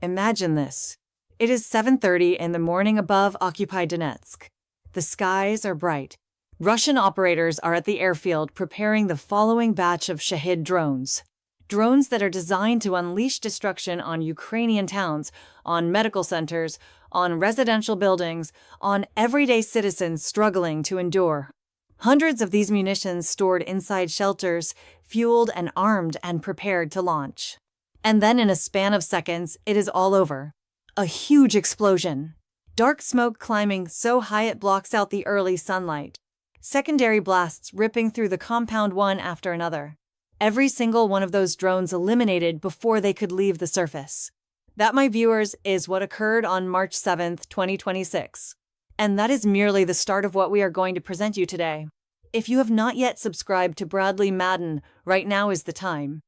Imagine this. It is 7:30 in the morning above occupied Donetsk. The skies are bright. Russian operators are at the airfield preparing the following batch of Shahed drones. Drones that are designed to unleash destruction on Ukrainian towns, on medical centers, on residential buildings, on everyday citizens struggling to endure. Hundreds of these munitions stored inside shelters, fueled and armed and prepared to launch. And then in a span of seconds, it is all over. A huge explosion. Dark smoke climbing so high it blocks out the early sunlight. Secondary blasts ripping through the compound one after another. Every single one of those drones eliminated before they could leave the surface. That, my viewers, is what occurred on March 7th, 2026. And that is merely the start of what we are going to present you today. If you have not yet subscribed to Bradley Madden, right now is the time.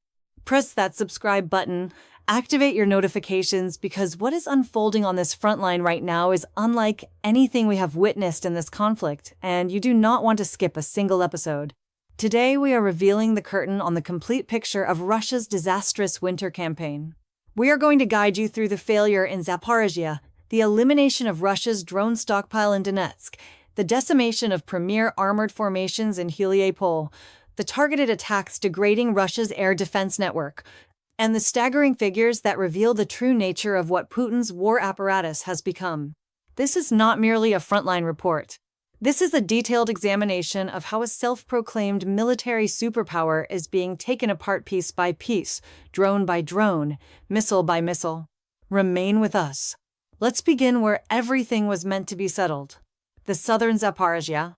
Press that subscribe button, activate your notifications, because what is unfolding on this front line right now is unlike anything we have witnessed in this conflict, and you do not want to skip a single episode. Today we are revealing the curtain on the complete picture of Russia's disastrous winter campaign. We are going to guide you through the failure in Zaporizhia, the elimination of Russia's drone stockpile in Donetsk, the decimation of premier armored formations in Heliopol, the targeted attacks degrading Russia's air defense network, and the staggering figures that reveal the true nature of what Putin's war apparatus has become. This is not merely a frontline report. This is a detailed examination of how a self-proclaimed military superpower is being taken apart piece by piece, drone by drone, missile by missile. Remain with us. Let's begin where everything was meant to be settled. The southern Zaporizhia.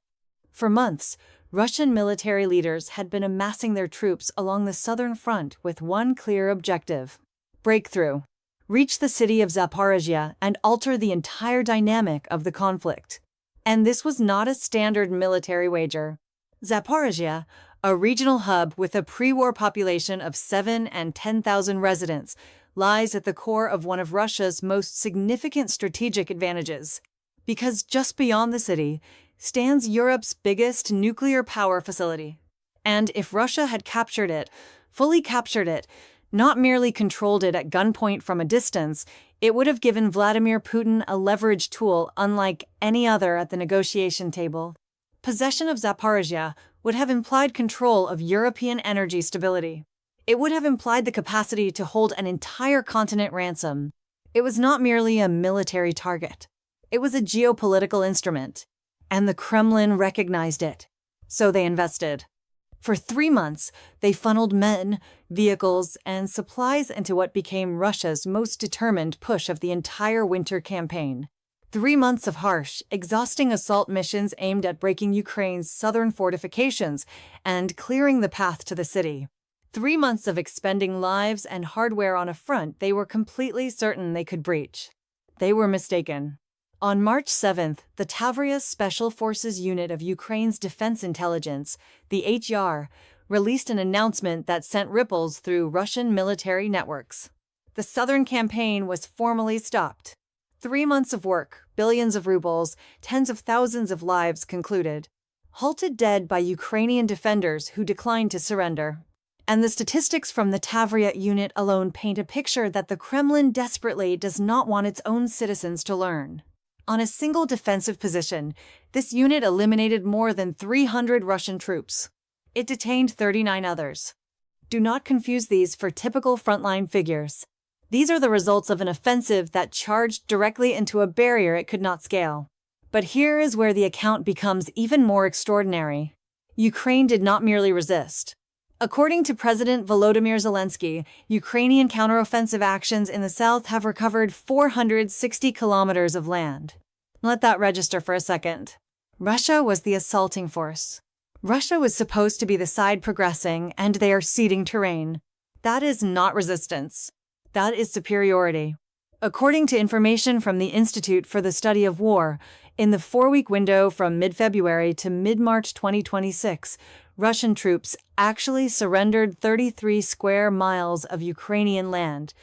For months, Russian military leaders had been amassing their troops along the southern front with one clear objective: breakthrough. Reach the city of Zaporizhia and alter the entire dynamic of the conflict. And this was not a standard military wager. Zaporizhia, a regional hub with a pre-war population of 7,000 and 10,000 residents, lies at the core of one of Russia's most significant strategic advantages. Because just beyond the city stands Europe's biggest nuclear power facility. And if Russia had captured it, fully captured it, not merely controlled it at gunpoint from a distance, it would have given Vladimir Putin a leverage tool unlike any other at the negotiation table. Possession of Zaporizhia would have implied control of European energy stability. It would have implied the capacity to hold an entire continent ransom. It was not merely a military target. It was a geopolitical instrument. And the Kremlin recognized it. So they invested. For 3 months, they funneled men, vehicles, and supplies into what became Russia's most determined push of the entire winter campaign. 3 months of harsh, exhausting assault missions aimed at breaking Ukraine's southern fortifications and clearing the path to the city. 3 months of expending lives and hardware on a front they were completely certain they could breach. They were mistaken. On March 7th, the Tavria Special Forces Unit of Ukraine's Defense Intelligence, the HR, released an announcement that sent ripples through Russian military networks. The southern campaign was formally stopped. 3 months of work, billions of rubles, tens of thousands of lives concluded. Halted dead by Ukrainian defenders who declined to surrender. And the statistics from the Tavria unit alone paint a picture that the Kremlin desperately does not want its own citizens to learn. On a single defensive position, this unit eliminated more than 300 Russian troops. It detained 39 others. Do not confuse these for typical frontline figures. These are the results of an offensive that charged directly into a barrier it could not scale. But here is where the account becomes even more extraordinary. Ukraine did not merely resist. According to President Volodymyr Zelensky, Ukrainian counteroffensive actions in the south have recovered 460 kilometers of land. Let that register for a second. Russia was the assaulting force. Russia was supposed to be the side progressing, and they are ceding terrain. That is not resistance. That is superiority. According to information from the Institute for the Study of War, in the 4-week window from mid-February to mid-March 2026, Russian troops actually surrendered 33 square miles of Ukrainian land,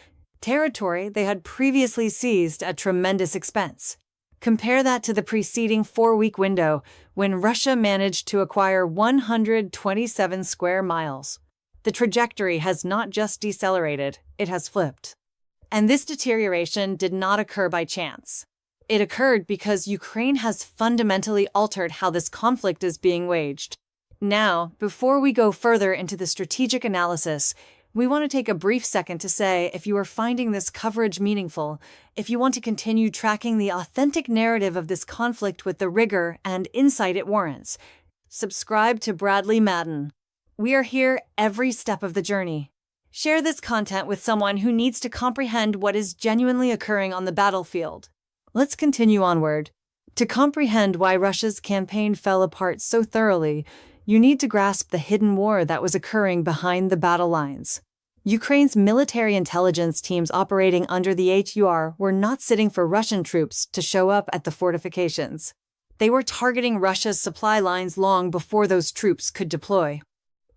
territory they had previously seized at tremendous expense. Compare that to the preceding 4-week window, when Russia managed to acquire 127 square miles. The trajectory has not just decelerated, it has flipped. And this deterioration did not occur by chance. It occurred because Ukraine has fundamentally altered how this conflict is being waged. Now, before we go further into the strategic analysis, we want to take a brief second to say if you are finding this coverage meaningful, if you want to continue tracking the authentic narrative of this conflict with the rigor and insight it warrants, subscribe to Bradley Madden. We are here every step of the journey. Share this content with someone who needs to comprehend what is genuinely occurring on the battlefield. Let's continue onward. To comprehend why Russia's campaign fell apart so thoroughly, you need to grasp the hidden war that was occurring behind the battle lines. Ukraine's military intelligence teams operating under the HUR were not sitting for Russian troops to show up at the fortifications. They were targeting Russia's supply lines long before those troops could deploy.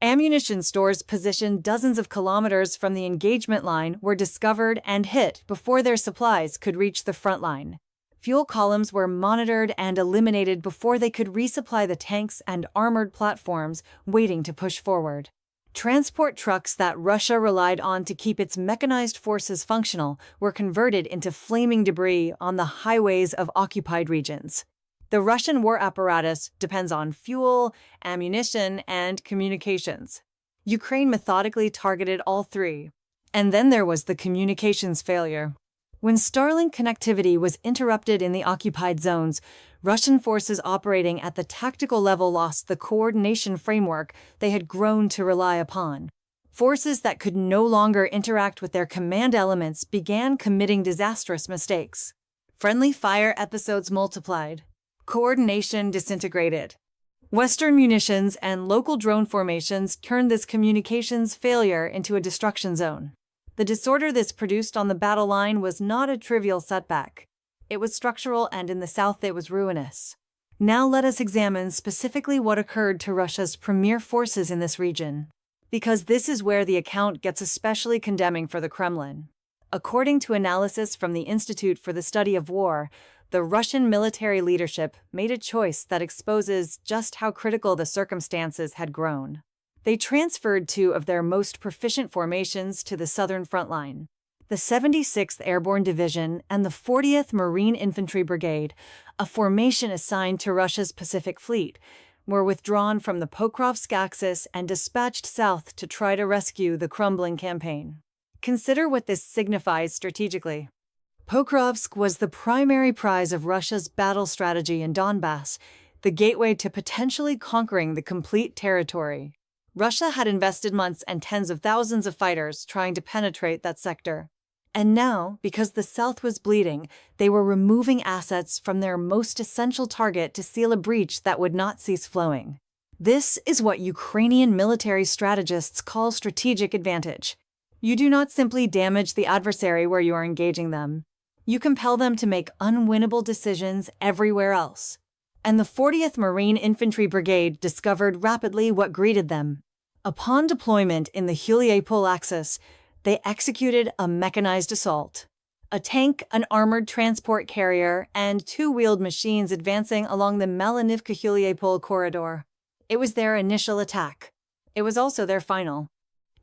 Ammunition stores positioned dozens of kilometers from the engagement line were discovered and hit before their supplies could reach the front line. Fuel columns were monitored and eliminated before they could resupply the tanks and armored platforms waiting to push forward. Transport trucks that Russia relied on to keep its mechanized forces functional were converted into flaming debris on the highways of occupied regions. The Russian war apparatus depends on fuel, ammunition, and communications. Ukraine methodically targeted all three. And then there was the communications failure. When Starlink connectivity was interrupted in the occupied zones, Russian forces operating at the tactical level lost the coordination framework they had grown to rely upon. Forces that could no longer interact with their command elements began committing disastrous mistakes. Friendly fire episodes multiplied. Coordination disintegrated. Western munitions and local drone formations turned this communications failure into a destruction zone. The disorder this produced on the battle line was not a trivial setback. It was structural, and in the south it was ruinous. Now let us examine specifically what occurred to Russia's premier forces in this region, because this is where the account gets especially condemning for the Kremlin. According to analysis from the Institute for the Study of War, the Russian military leadership made a choice that exposes just how critical the circumstances had grown. They transferred two of their most proficient formations to the southern front line. The 76th Airborne Division and the 40th Marine Infantry Brigade, a formation assigned to Russia's Pacific Fleet, were withdrawn from the Pokrovsk axis and dispatched south to try to rescue the crumbling campaign. Consider what this signifies strategically. Pokrovsk was the primary prize of Russia's battle strategy in Donbass, the gateway to potentially conquering the complete territory. Russia had invested months and tens of thousands of fighters trying to penetrate that sector. And now, because the south was bleeding, they were removing assets from their most essential target to seal a breach that would not cease flowing. This is what Ukrainian military strategists call strategic advantage. You do not simply damage the adversary where you are engaging them. You compel them to make unwinnable decisions everywhere else. And the 40th Marine Infantry Brigade discovered rapidly what greeted them. Upon deployment in the Huliapol axis, they executed a mechanized assault. A tank, an armored transport carrier, and two-wheeled machines advancing along the Malinivka-Huliapol corridor. It was their initial attack. It was also their final.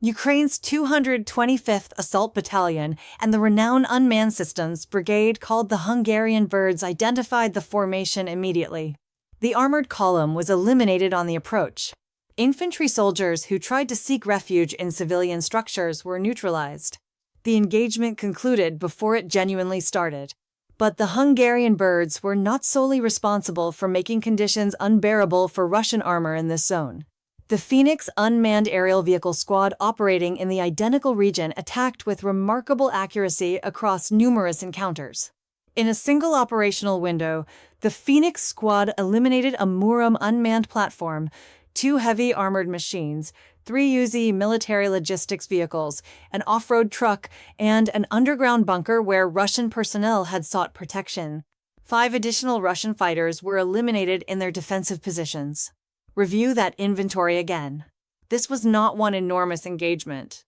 Ukraine's 225th Assault Battalion and the renowned Unmanned Systems Brigade called the Hungarian Birds identified the formation immediately. The armored column was eliminated on the approach. Infantry soldiers who tried to seek refuge in civilian structures were neutralized. The engagement concluded before it genuinely started. But the Hungarian Birds were not solely responsible for making conditions unbearable for Russian armor in this zone. The Phoenix unmanned aerial vehicle squad operating in the identical region attacked with remarkable accuracy across numerous encounters. In a single operational window, the Phoenix squad eliminated a Murom unmanned platform, 2 heavy armored machines, 3 UZ military logistics vehicles, an off-road truck, and an underground bunker where Russian personnel had sought protection. 5 additional Russian fighters were eliminated in their defensive positions. Review that inventory again. This was not one enormous engagement.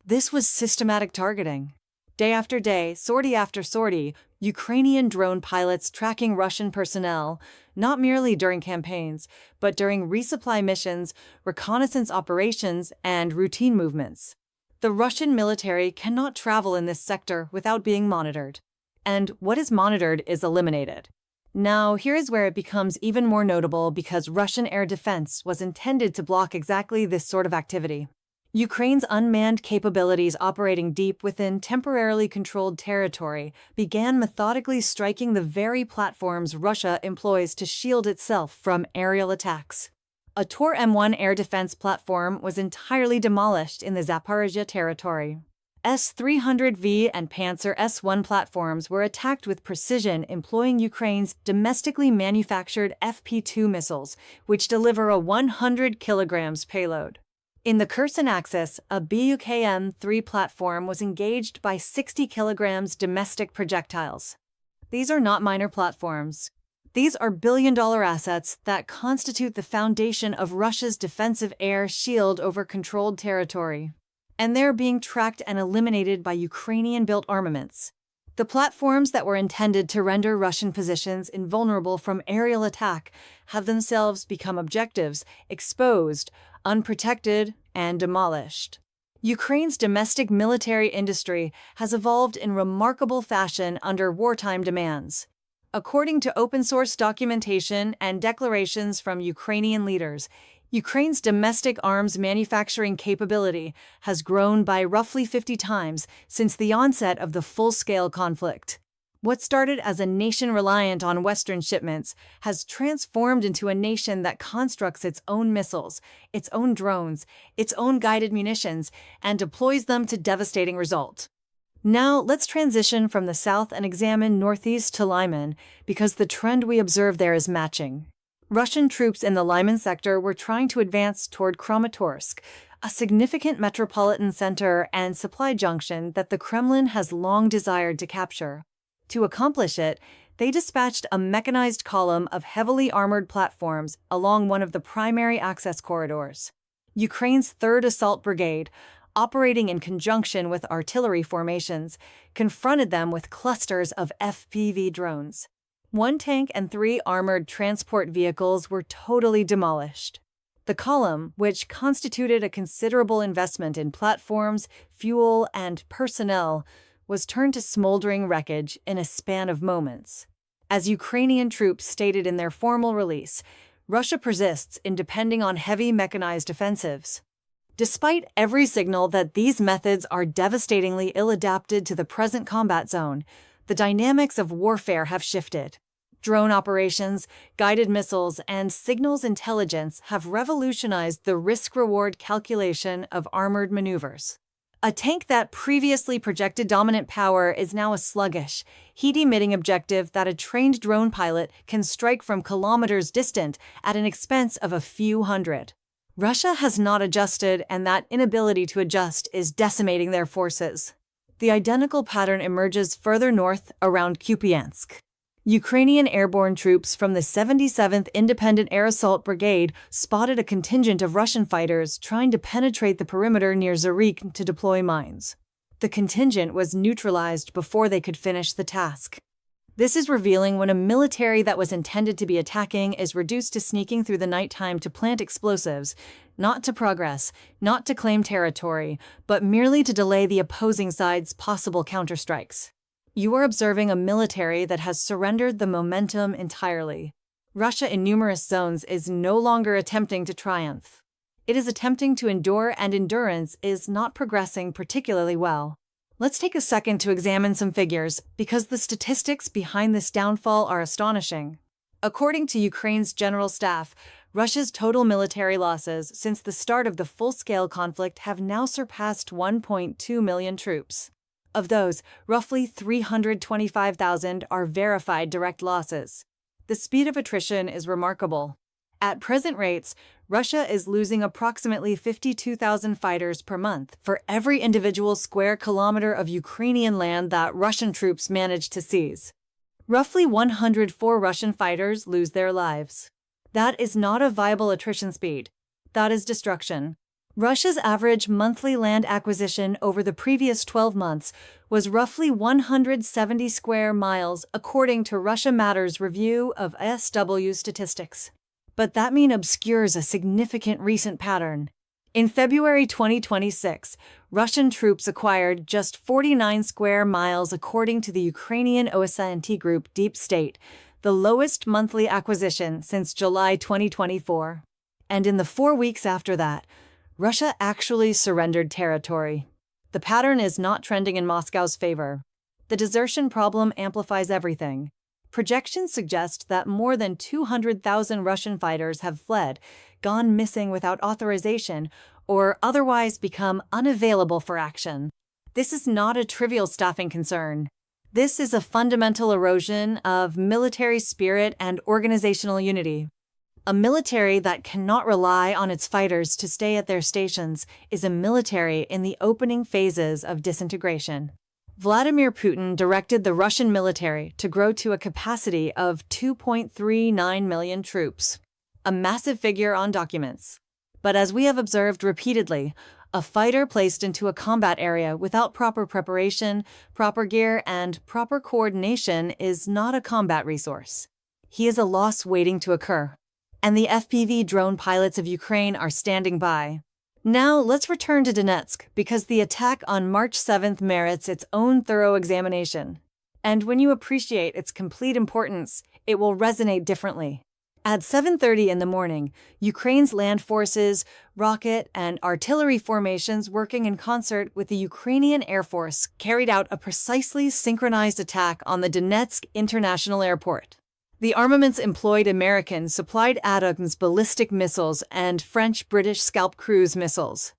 This was systematic targeting. Day after day, sortie after sortie, Ukrainian drone pilots tracking Russian personnel, not merely during campaigns, but during resupply missions, reconnaissance operations, and routine movements. The Russian military cannot travel in this sector without being monitored. And what is monitored is eliminated. Now, here is where it becomes even more notable because Russian air defense was intended to block exactly this sort of activity. Ukraine's unmanned capabilities operating deep within temporarily controlled territory began methodically striking the very platforms Russia employs to shield itself from aerial attacks. A Tor M1 air defense platform was entirely demolished in the Zaporizhia territory. S-300V and Panzer S-1 platforms were attacked with precision, employing Ukraine's domestically manufactured FP2 missiles, which deliver a 100 kilograms payload. In the Kherson axis, a Buk-M3 platform was engaged by 60 kilograms domestic projectiles. These are not minor platforms. These are billion-dollar assets that constitute the foundation of Russia's defensive air shield over controlled territory. And they're being tracked and eliminated by Ukrainian-built armaments. The platforms that were intended to render Russian positions invulnerable from aerial attack have themselves become objectives, exposed, unprotected, and demolished. Ukraine's domestic military industry has evolved in remarkable fashion under wartime demands. According to open-source documentation and declarations from Ukrainian leaders, Ukraine's domestic arms manufacturing capability has grown by roughly 50 times since the onset of the full-scale conflict. What started as a nation reliant on Western shipments has transformed into a nation that constructs its own missiles, its own drones, its own guided munitions, and deploys them to devastating results. Now, let's transition from the south and examine northeast to Lyman, because the trend we observe there is matching. Russian troops in the Lyman sector were trying to advance toward Kramatorsk, a significant metropolitan center and supply junction that the Kremlin has long desired to capture. To accomplish it, they dispatched a mechanized column of heavily armored platforms along one of the primary access corridors. Ukraine's 3rd Assault Brigade, operating in conjunction with artillery formations, confronted them with clusters of FPV drones. 1 tank and 3 armored transport vehicles were totally demolished. The column, which constituted a considerable investment in platforms, fuel, and personnel, was turned to smoldering wreckage in a span of moments. As Ukrainian troops stated in their formal release, Russia persists in depending on heavy mechanized offensives. Despite every signal that these methods are devastatingly ill-adapted to the present combat zone, the dynamics of warfare have shifted. Drone operations, guided missiles, and signals intelligence have revolutionized the risk-reward calculation of armored maneuvers. A tank that previously projected dominant power is now a sluggish, heat-emitting objective that a trained drone pilot can strike from kilometers distant at an expense of a few hundred. Russia has not adjusted, and that inability to adjust is decimating their forces. The identical pattern emerges further north around Kupiansk. Ukrainian airborne troops from the 77th Independent Air Assault Brigade spotted a contingent of Russian fighters trying to penetrate the perimeter near Zarik to deploy mines. The contingent was neutralized before they could finish the task. This is revealing when a military that was intended to be attacking is reduced to sneaking through the nighttime to plant explosives, not to progress, not to claim territory, but merely to delay the opposing side's possible counterstrikes. You are observing a military that has surrendered the momentum entirely. Russia in numerous zones is no longer attempting to triumph. It is attempting to endure, and endurance is not progressing particularly well. Let's take a second to examine some figures, because the statistics behind this downfall are astonishing. According to Ukraine's General Staff, Russia's total military losses since the start of the full-scale conflict have now surpassed 1.2 million troops. Of those, roughly 325,000 are verified direct losses. The speed of attrition is remarkable. At present rates, Russia is losing approximately 52,000 fighters per month for every individual square kilometer of Ukrainian land that Russian troops manage to seize. Roughly 104 Russian fighters lose their lives. That is not a viable attrition speed. That is destruction. Russia's average monthly land acquisition over the previous 12 months was roughly 170 square miles, according to Russia Matters review of SW statistics. But that mean obscures a significant recent pattern. In February 2026, Russian troops acquired just 49 square miles according to the Ukrainian OSNT group Deep State, the lowest monthly acquisition since July 2024. And in the 4 weeks after that, Russia actually surrendered territory. The pattern is not trending in Moscow's favor. The desertion problem amplifies everything. Projections suggest that more than 200,000 Russian fighters have fled, gone missing without authorization, or otherwise become unavailable for action. This is not a trivial staffing concern. This is a fundamental erosion of military spirit and organizational unity. A military that cannot rely on its fighters to stay at their stations is a military in the opening phases of disintegration. Vladimir Putin directed the Russian military to grow to a capacity of 2.39 million troops, a massive figure on documents. But as we have observed repeatedly, a fighter placed into a combat area without proper preparation, proper gear, and proper coordination is not a combat resource. He is a loss waiting to occur. And the FPV drone pilots of Ukraine are standing by. Now let's return to Donetsk, because the attack on March 7th merits its own thorough examination. And when you appreciate its complete importance, it will resonate differently. At 7:30 in the morning, Ukraine's land forces, rocket, and artillery formations working in concert with the Ukrainian Air Force carried out a precisely synchronized attack on the Donetsk International Airport. The armaments employed American-supplied Atom's ballistic missiles and French-British Scalp cruise missiles.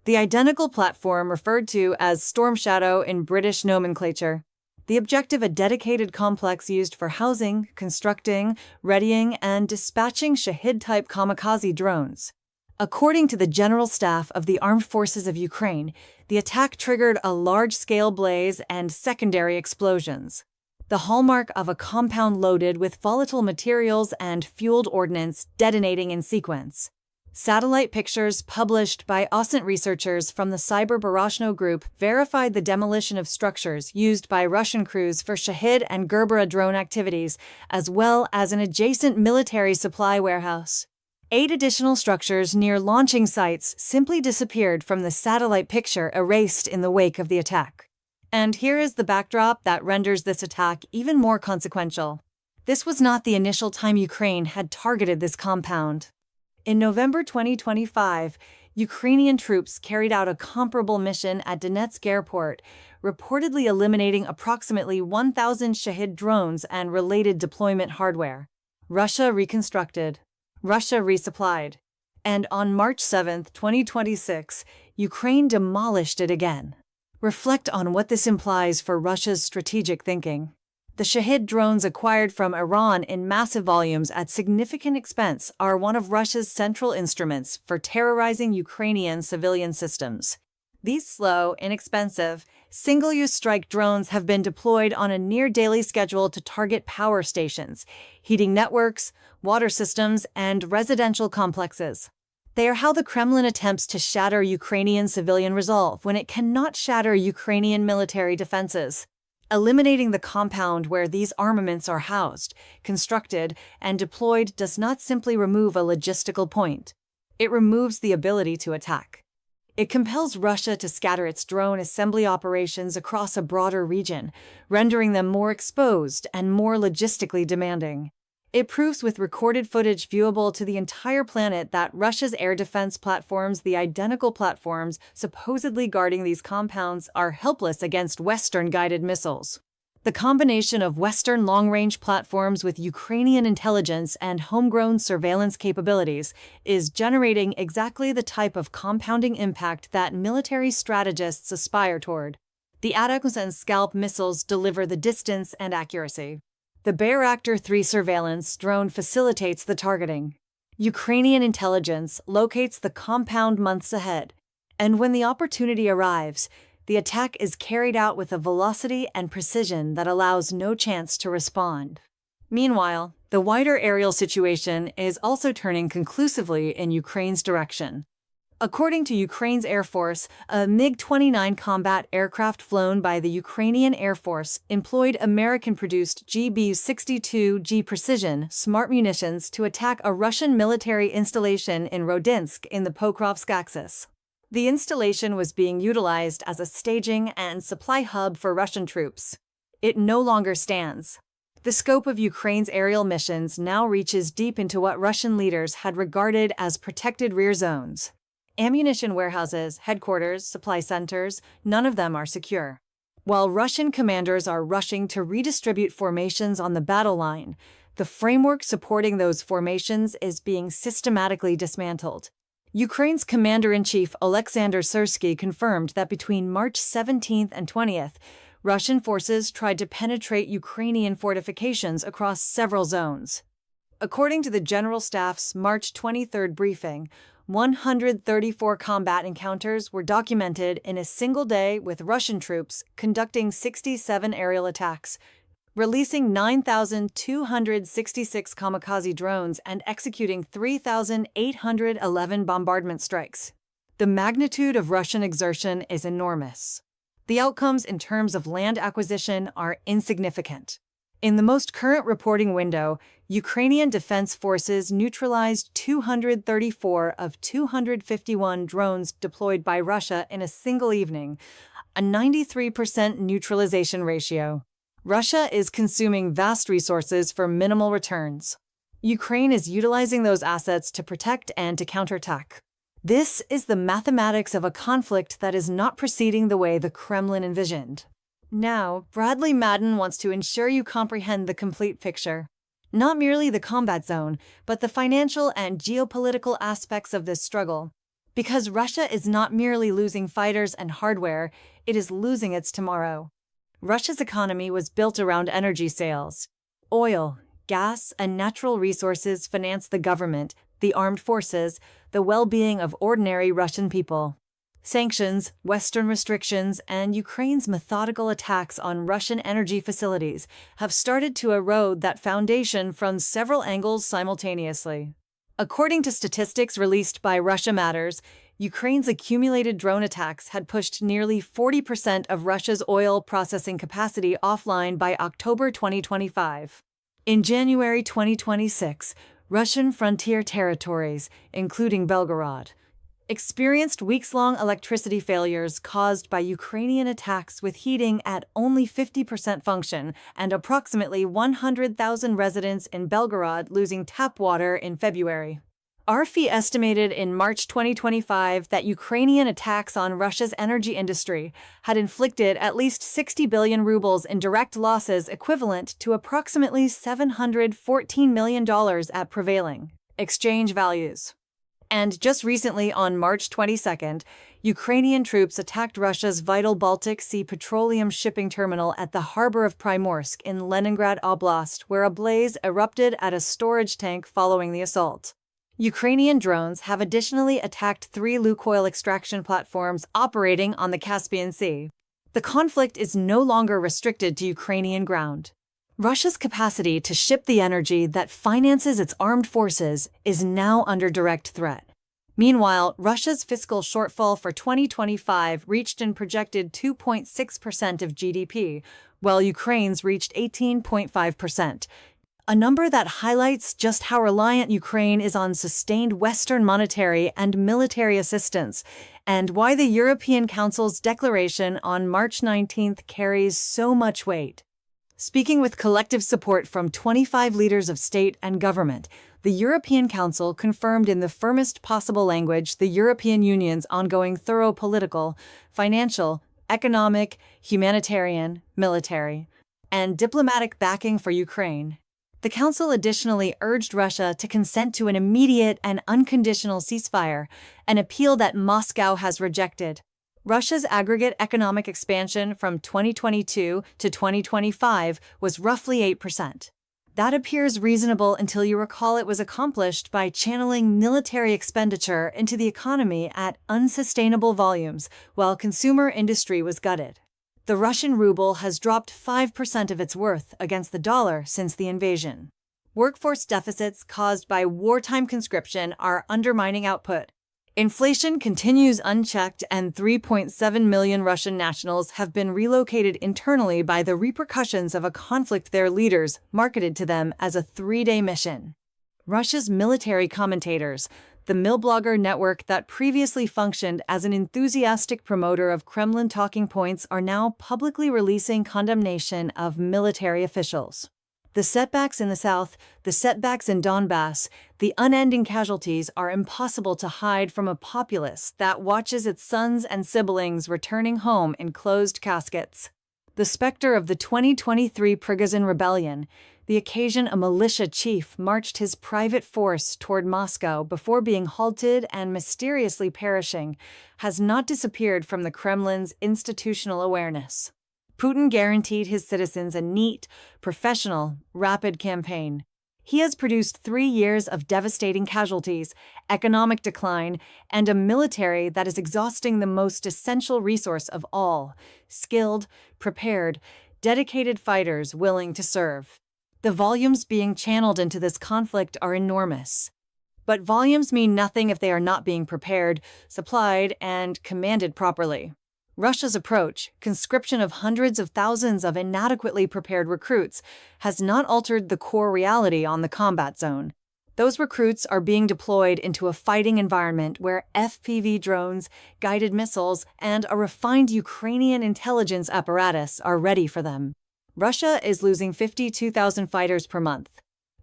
The identical platform referred to as Storm Shadow in British nomenclature. The objective a dedicated complex used for housing, constructing, readying, and dispatching Shahed-type kamikaze drones. According to the General Staff of the Armed Forces of Ukraine, the attack triggered a large-scale blaze and secondary explosions. The hallmark of a compound loaded with volatile materials and fueled ordnance detonating in sequence. Satellite pictures published by OSINT researchers from the Cyber Barashno group verified the demolition of structures used by Russian crews for Shahed and Gerbera drone activities, as well as an adjacent military supply warehouse. 8 additional structures near launching sites simply disappeared from the satellite picture erased in the wake of the attack. And here is the backdrop that renders this attack even more consequential. This was not the initial time Ukraine had targeted this compound. In November 2025, Ukrainian troops carried out a comparable mission at Donetsk Airport, reportedly eliminating approximately 1,000 Shahed drones and related deployment hardware. Russia reconstructed. Russia resupplied. And on March 7, 2026, Ukraine demolished it again. Reflect on what this implies for Russia's strategic thinking. The Shahed drones acquired from Iran in massive volumes at significant expense are one of Russia's central instruments for terrorizing Ukrainian civilian systems. These slow, inexpensive, single-use strike drones have been deployed on a near-daily schedule to target power stations, heating networks, water systems, and residential complexes. They are how the Kremlin attempts to shatter Ukrainian civilian resolve when it cannot shatter Ukrainian military defenses. Eliminating the compound where these armaments are housed, constructed, and deployed does not simply remove a logistical point. It removes the ability to attack. It compels Russia to scatter its drone assembly operations across a broader region, rendering them more exposed and more logistically demanding. It proves with recorded footage viewable to the entire planet that Russia's air defense platforms, the identical platforms supposedly guarding these compounds, are helpless against Western-guided missiles. The combination of Western long-range platforms with Ukrainian intelligence and homegrown surveillance capabilities is generating exactly the type of compounding impact that military strategists aspire toward. The Atoms and Scalp missiles deliver the distance and accuracy. The Bayraktar 3 surveillance drone facilitates the targeting. Ukrainian intelligence locates the compound months ahead, and when the opportunity arrives, the attack is carried out with a velocity and precision that allows no chance to respond. Meanwhile, the wider aerial situation is also turning conclusively in Ukraine's direction. According to Ukraine's Air Force, a MiG-29 combat aircraft flown by the Ukrainian Air Force employed American-produced GBU-62G Precision smart munitions to attack a Russian military installation in Rodinsk in the Pokrovsk axis. The installation was being utilized as a staging and supply hub for Russian troops. It no longer stands. The scope of Ukraine's aerial missions now reaches deep into what Russian leaders had regarded as protected rear zones. Ammunition warehouses, headquarters, supply centers, none of them are secure. While Russian commanders are rushing to redistribute formations on the battle line, the framework supporting those formations is being systematically dismantled. Ukraine's commander-in-chief Alexander Syrsky confirmed that between March 17th and 20th, Russian forces tried to penetrate Ukrainian fortifications across several zones. According to the General Staff's March 23rd briefing, 134 combat encounters were documented in a single day, with Russian troops conducting 67 aerial attacks, releasing 9,266 kamikaze drones, and executing 3,811 bombardment strikes. The magnitude of Russian exertion is enormous. The outcomes in terms of land acquisition are insignificant. In the most current reporting window, Ukrainian Defense Forces neutralized 234 of 251 drones deployed by Russia in a single evening, a 93% neutralization ratio. Russia is consuming vast resources for minimal returns. Ukraine is utilizing those assets to protect and to counterattack. This is the mathematics of a conflict that is not proceeding the way the Kremlin envisioned. Now, Bradley Madden wants to ensure you comprehend the complete picture. Not merely the combat zone, but the financial and geopolitical aspects of this struggle. Because Russia is not merely losing fighters and hardware, it is losing its tomorrow. Russia's economy was built around energy sales. Oil, gas, and natural resources finance the government, the armed forces, the well-being of ordinary Russian people. Sanctions, Western restrictions, and Ukraine's methodical attacks on Russian energy facilities have started to erode that foundation from several angles simultaneously. According to statistics released by Russia Matters, Ukraine's accumulated drone attacks had pushed nearly 40% of Russia's oil processing capacity offline by October 2025. In January 2026, Russian frontier territories, including Belgorod, experienced weeks-long electricity failures caused by Ukrainian attacks, with heating at only 50% function and approximately 100,000 residents in Belgorod losing tap water in February. RFI estimated in March 2025 that Ukrainian attacks on Russia's energy industry had inflicted at least 60 billion rubles in direct losses, equivalent to approximately $714 million at prevailing exchange values. And just recently, on March 22nd, Ukrainian troops attacked Russia's vital Baltic Sea petroleum shipping terminal at the harbor of Primorsk in Leningrad Oblast, where a blaze erupted at a storage tank following the assault. Ukrainian drones have additionally attacked 3 Lukoil extraction platforms operating on the Caspian Sea. The conflict is no longer restricted to Ukrainian ground. Russia's capacity to ship the energy that finances its armed forces is now under direct threat. Meanwhile, Russia's fiscal shortfall for 2025 reached an projected 2.6% of GDP, while Ukraine's reached 18.5%. A number that highlights just how reliant Ukraine is on sustained Western monetary and military assistance, and why the European Council's declaration on March 19th carries so much weight. Speaking with collective support from 25 leaders of state and government, the European Council confirmed in the firmest possible language the European Union's ongoing thorough political, financial, economic, humanitarian, military, and diplomatic backing for Ukraine. The Council additionally urged Russia to consent to an immediate and unconditional ceasefire, an appeal that Moscow has rejected. Russia's aggregate economic expansion from 2022 to 2025 was roughly 8%. That appears reasonable until you recall it was accomplished by channeling military expenditure into the economy at unsustainable volumes, while consumer industry was gutted. The Russian ruble has dropped 5% of its worth against the dollar since the invasion. Workforce deficits caused by wartime conscription are undermining output. Inflation continues unchecked, and 3.7 million Russian nationals have been relocated internally by the repercussions of a conflict their leaders marketed to them as a 3-day mission. Russia's military commentators, the Milblogger network that previously functioned as an enthusiastic promoter of Kremlin talking points, are now publicly releasing condemnation of military officials. The setbacks in the south, the setbacks in Donbass, the unending casualties are impossible to hide from a populace that watches its sons and siblings returning home in closed caskets. The specter of the 2023 Prigozhin rebellion, the occasion a militia chief marched his private force toward Moscow before being halted and mysteriously perishing, has not disappeared from the Kremlin's institutional awareness. Putin guaranteed his citizens a neat, professional, rapid campaign. He has produced 3 years of devastating casualties, economic decline, and a military that is exhausting the most essential resource of all: skilled, prepared, dedicated fighters willing to serve. The volumes being channeled into this conflict are enormous. But volumes mean nothing if they are not being prepared, supplied, and commanded properly. Russia's approach, conscription of hundreds of thousands of inadequately prepared recruits, has not altered the core reality on the combat zone. Those recruits are being deployed into a fighting environment where FPV drones, guided missiles, and a refined Ukrainian intelligence apparatus are ready for them. Russia is losing 52,000 fighters per month.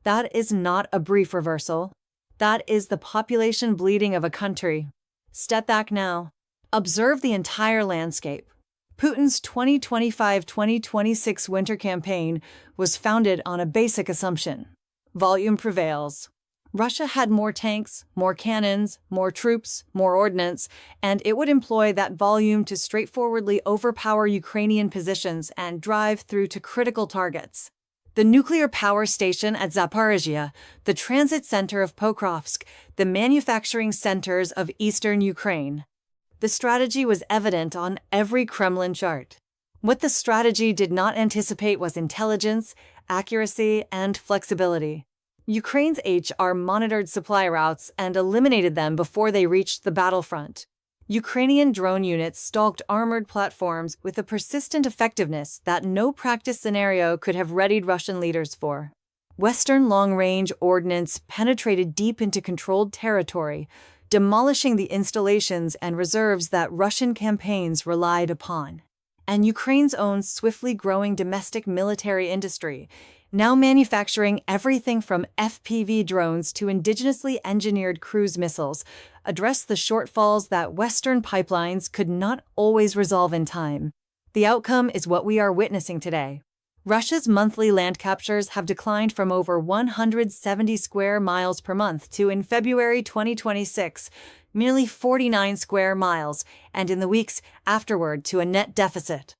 That is not a brief reversal. That is the population bleeding of a country. Step back now. Observe the entire landscape. Putin's 2025-2026 winter campaign was founded on a basic assumption: volume prevails. Russia had more tanks, more cannons, more troops, more ordnance, and it would employ that volume to straightforwardly overpower Ukrainian positions and drive through to critical targets. The nuclear power station at Zaporizhia, the transit center of Pokrovsk, the manufacturing centers of eastern Ukraine. The strategy was evident on every Kremlin chart. What the strategy did not anticipate was intelligence, accuracy, and flexibility. Ukraine's HR monitored supply routes and eliminated them before they reached the battlefront. Ukrainian drone units stalked armored platforms with a persistent effectiveness that no practice scenario could have readied Russian leaders for. Western long-range ordnance penetrated deep into controlled territory, demolishing the installations and reserves that Russian campaigns relied upon. And Ukraine's own swiftly growing domestic military industry, now manufacturing everything from FPV drones to indigenously engineered cruise missiles, addressed the shortfalls that Western pipelines could not always resolve in time. The outcome is what we are witnessing today. Russia's monthly land captures have declined from over 170 square miles per month to, in February 2026, merely 49 square miles, and in the weeks afterward to a net deficit.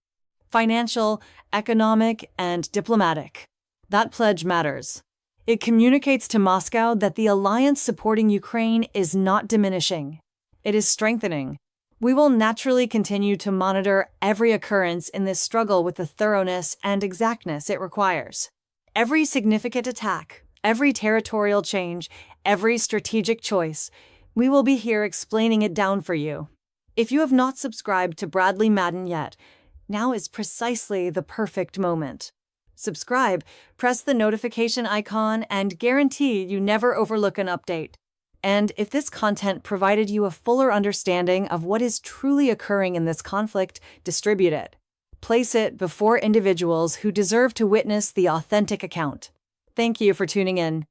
Financial, economic, and diplomatic. That pledge matters. It communicates to Moscow that the alliance supporting Ukraine is not diminishing. It is strengthening. We will naturally continue to monitor every occurrence in this struggle with the thoroughness and exactness it requires. Every significant attack, every territorial change, every strategic choice, we will be here explaining it down for you. If you have not subscribed to Bradley Madden yet, now is precisely the perfect moment. Subscribe, press the notification icon, and guarantee you never overlook an update. And if this content provided you a fuller understanding of what is truly occurring in this conflict, distribute it. Place it before individuals who deserve to witness the authentic account. Thank you for tuning in.